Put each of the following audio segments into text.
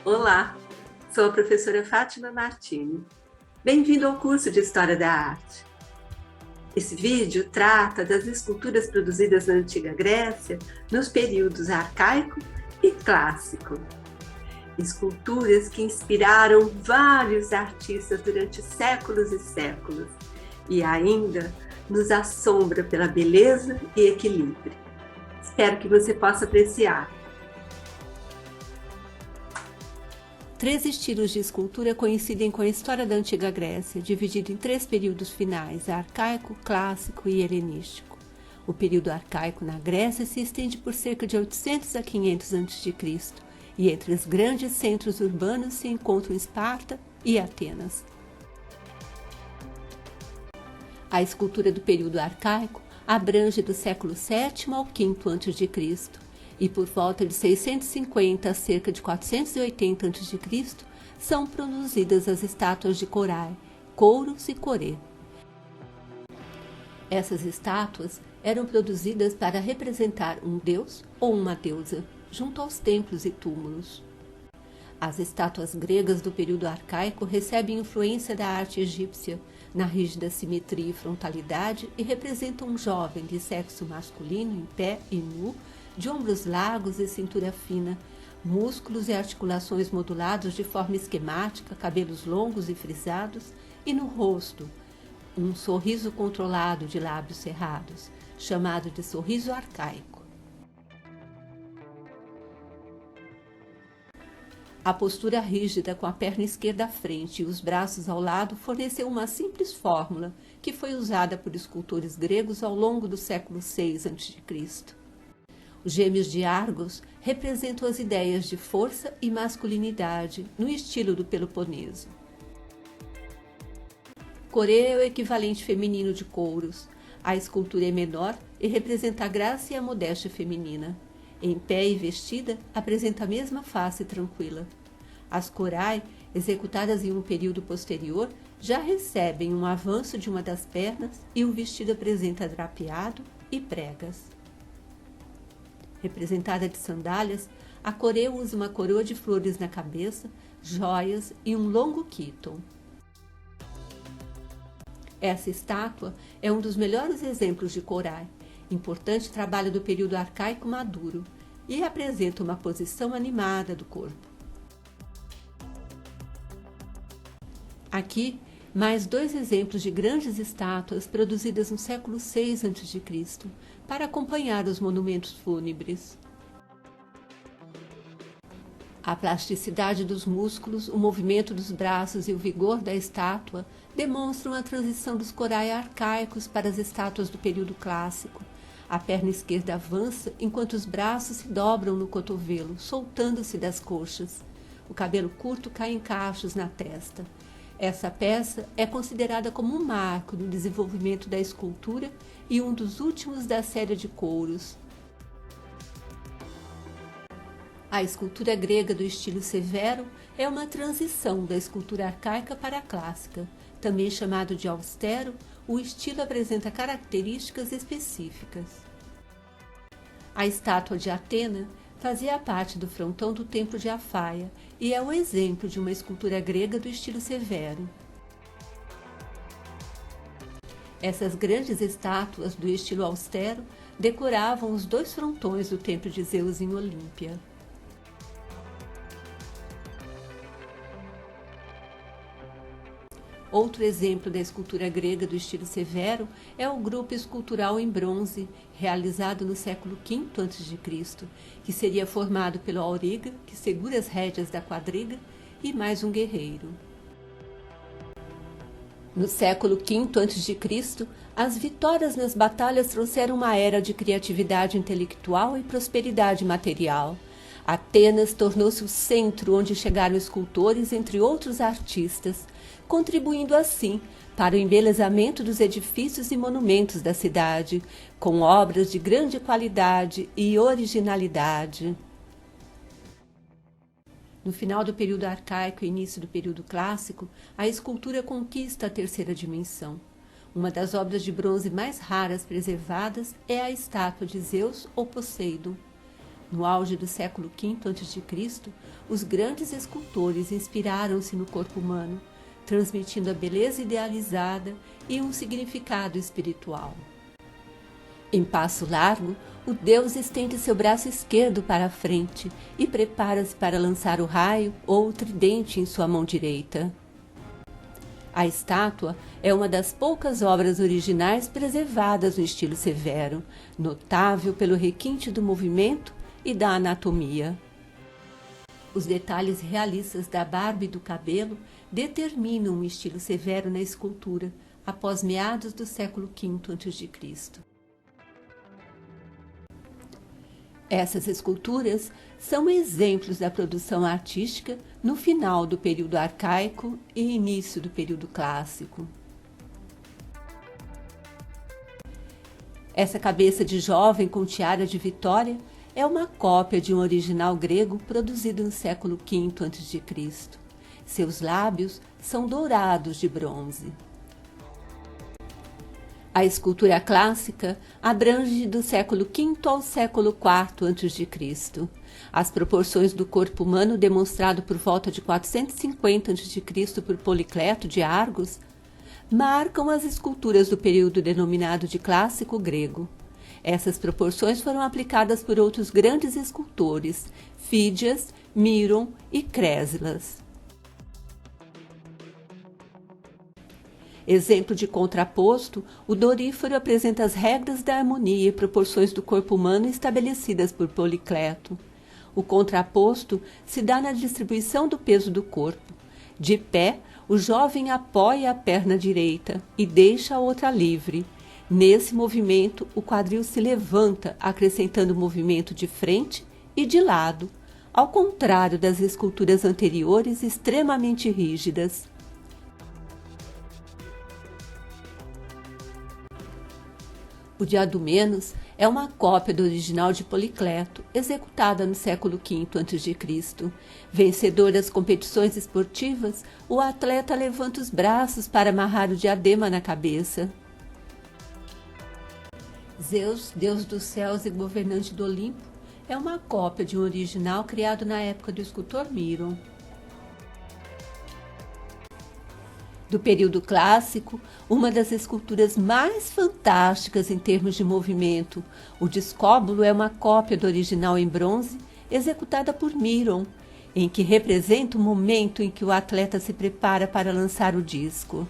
Olá, sou a professora Fátima Martini. Bem-vindo ao curso de História da Arte. Esse vídeo trata das esculturas produzidas na Antiga Grécia nos períodos arcaico e clássico. Esculturas que inspiraram vários artistas durante séculos e séculos e ainda nos assombra pela beleza e equilíbrio. Espero que você possa apreciar. 3 estilos de escultura coincidem com a história da Antiga Grécia, dividido em 3 períodos finais: arcaico, clássico e helenístico. O período arcaico na Grécia se estende por cerca de 800 a 500 a.C., e entre os grandes centros urbanos se encontram Esparta e Atenas. A escultura do período arcaico abrange do século VII ao V a.C., e por volta de 650 a cerca de 480 a.C., são produzidas as estátuas de Corai, Couros e Corê. Essas estátuas eram produzidas para representar um deus ou uma deusa, junto aos templos e túmulos. As estátuas gregas do período arcaico recebem influência da arte egípcia, na rígida simetria e frontalidade, e representam um jovem de sexo masculino em pé e nu, de ombros largos e cintura fina, músculos e articulações modulados de forma esquemática, cabelos longos e frisados, e no rosto, um sorriso controlado de lábios cerrados, chamado de sorriso arcaico. A postura rígida com a perna esquerda à frente e os braços ao lado forneceu uma simples fórmula que foi usada por escultores gregos ao longo do século VI a.C. Os gêmeos de Argos representam as ideias de força e masculinidade no estilo do Peloponeso. Corê é o equivalente feminino de Couros. A escultura é menor e representa a graça e a modéstia feminina. Em pé e vestida, apresenta a mesma face tranquila. As Corai, executadas em um período posterior, já recebem um avanço de uma das pernas e o vestido apresenta drapeado e pregas. Representada de sandálias, a Corê usa uma coroa de flores na cabeça, joias e um longo quíton. Essa estátua é um dos melhores exemplos de Corai, importante trabalho do período arcaico maduro, e apresenta uma posição animada do corpo. Aqui, mais 2 exemplos de grandes estátuas produzidas no século VI a.C., para acompanhar os monumentos fúnebres. A plasticidade dos músculos, o movimento dos braços e o vigor da estátua demonstram a transição dos corais arcaicos para as estátuas do período clássico. A perna esquerda avança enquanto os braços se dobram no cotovelo, soltando-se das coxas. O cabelo curto cai em cachos na testa. Essa peça é considerada como um marco no desenvolvimento da escultura e um dos últimos da série de Couros. A escultura grega do estilo severo é uma transição da escultura arcaica para a clássica. Também chamado de austero, o estilo apresenta características específicas. A estátua de Atena fazia parte do frontão do templo de Afaia e é um exemplo de uma escultura grega do estilo severo. Essas grandes estátuas do estilo austero decoravam os 2 frontões do templo de Zeus em Olímpia. Outro exemplo da escultura grega do estilo severo é o grupo escultural em bronze, realizado no século V a.C., que seria formado pelo auriga, que segura as rédeas da quadriga, e mais um guerreiro. No século V a.C., as vitórias nas batalhas trouxeram uma era de criatividade intelectual e prosperidade material. Atenas tornou-se o centro onde chegaram escultores, entre outros artistas, contribuindo assim para o embelezamento dos edifícios e monumentos da cidade, com obras de grande qualidade e originalidade. No final do período arcaico e início do período clássico, a escultura conquista a terceira dimensão. Uma das obras de bronze mais raras preservadas é a estátua de Zeus ou Poseidon. No auge do século V a.C., os grandes escultores inspiraram-se no corpo humano, transmitindo a beleza idealizada e um significado espiritual. Em passo largo, o deus estende seu braço esquerdo para a frente e prepara-se para lançar o raio ou o tridente em sua mão direita. A estátua é uma das poucas obras originais preservadas no estilo severo, notável pelo requinte do movimento e da anatomia. Os detalhes realistas da barba e do cabelo determinam um estilo severo na escultura após meados do século V a.C. Essas esculturas são exemplos da produção artística no final do período arcaico e início do período clássico. Essa cabeça de jovem com tiara de vitória é uma cópia de um original grego produzido no século V a.C. Seus lábios são dourados de bronze. A escultura clássica abrange do século V ao século IV a.C. As proporções do corpo humano demonstrado por volta de 450 a.C. por Policleto de Argos marcam as esculturas do período denominado de clássico grego. Essas proporções foram aplicadas por outros grandes escultores, Fídias, Miron e Crésilas. Exemplo de contraposto, o Doríforo apresenta as regras da harmonia e proporções do corpo humano estabelecidas por Policleto. O contraposto se dá na distribuição do peso do corpo. De pé, o jovem apoia a perna direita e deixa a outra livre. Nesse movimento, o quadril se levanta, acrescentando movimento de frente e de lado, ao contrário das esculturas anteriores extremamente rígidas. O Diadomenos é uma cópia do original de Policleto, executada no século V a.C. Vencedor das competições esportivas, o atleta levanta os braços para amarrar o diadema na cabeça. Zeus, deus dos céus e governante do Olimpo, é uma cópia de um original criado na época do escultor Miron. Do período clássico, uma das esculturas mais fantásticas em termos de movimento, o discóbulo é uma cópia do original em bronze, executada por Miron, em que representa o momento em que o atleta se prepara para lançar o disco.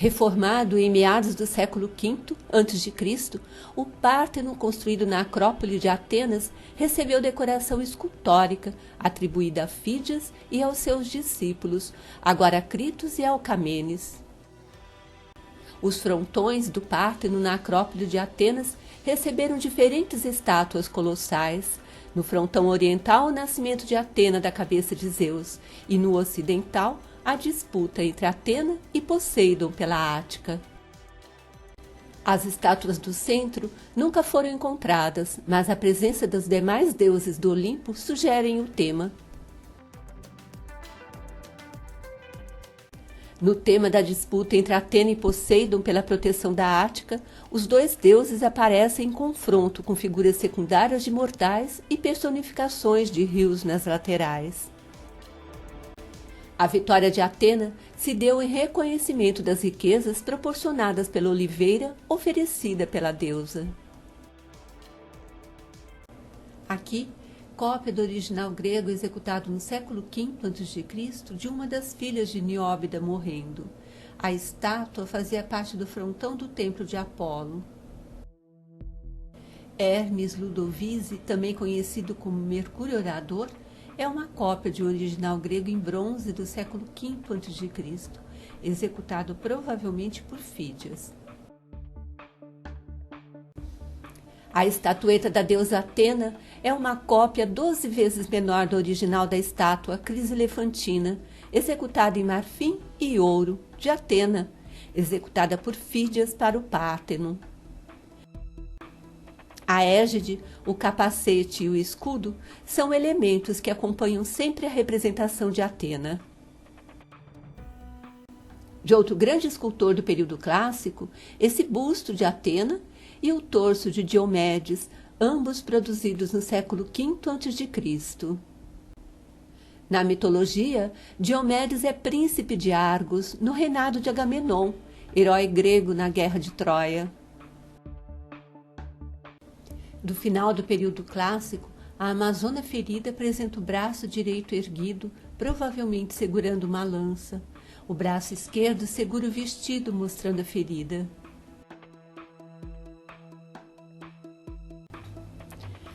Reformado em meados do século V a.C., o Párteno, construído na Acrópole de Atenas, recebeu decoração escultórica, atribuída a Fídias e aos seus discípulos, Aguaracritos e Alcamenes. Os frontões do Párteno na Acrópole de Atenas receberam diferentes estátuas colossais. No frontão oriental, o nascimento de Atena da cabeça de Zeus, e no ocidental, a disputa entre Atena e Poseidon pela Ática. As estátuas do centro nunca foram encontradas, mas a presença dos demais deuses do Olimpo sugerem o tema. No tema da disputa entre Atena e Poseidon pela proteção da Ática, os dois deuses aparecem em confronto com figuras secundárias de mortais e personificações de rios nas laterais. A vitória de Atena se deu em reconhecimento das riquezas proporcionadas pela oliveira oferecida pela deusa. Aqui, cópia do original grego executado no século V a.C. de uma das filhas de Nióbida morrendo. A estátua fazia parte do frontão do templo de Apolo. Hermes Ludovisi, também conhecido como Mercúrio Orador, é uma cópia de um original grego em bronze do século V a.C., executado provavelmente por Fídias. A estatueta da deusa Atena é uma cópia 12 vezes menor do original da estátua Criselefantina, executada em marfim e ouro, de Atena, executada por Fídias para o Párteno. A égide, o capacete e o escudo são elementos que acompanham sempre a representação de Atena. De outro grande escultor do período clássico, esse busto de Atena e o torso de Diomedes, ambos produzidos no século V a.C. Na mitologia, Diomedes é príncipe de Argos no reinado de Agamenon, herói grego na Guerra de Troia. Do final do período clássico, a amazona ferida apresenta o braço direito erguido, provavelmente segurando uma lança. O braço esquerdo segura o vestido, mostrando a ferida.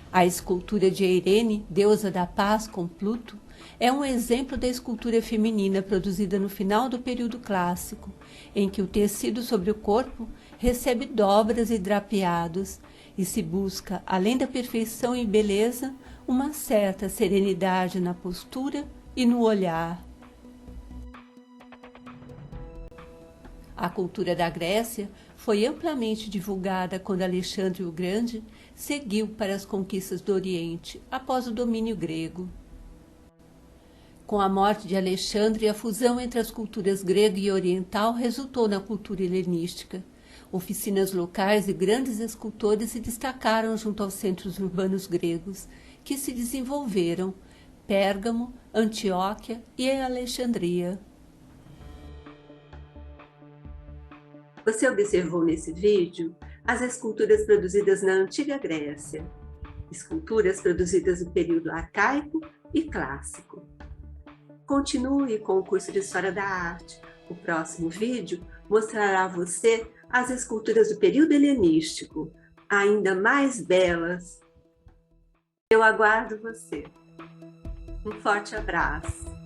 A escultura de Eirene, deusa da paz com Pluto, é um exemplo da escultura feminina produzida no final do período clássico, em que o tecido sobre o corpo recebe dobras e drapeados e se busca, além da perfeição e beleza, uma certa serenidade na postura e no olhar. A cultura da Grécia foi amplamente divulgada quando Alexandre o Grande seguiu para as conquistas do Oriente após o domínio grego. Com a morte de Alexandre, a fusão entre as culturas grega e oriental resultou na cultura helenística. Oficinas locais e grandes escultores se destacaram junto aos centros urbanos gregos, que se desenvolveram: Pérgamo, Antioquia e Alexandria. Você observou nesse vídeo as esculturas produzidas na Antiga Grécia, esculturas produzidas no período arcaico e clássico. Continue com o curso de História da Arte. O próximo vídeo mostrará a você as esculturas do período helenístico, ainda mais belas. Eu aguardo você. Um forte abraço.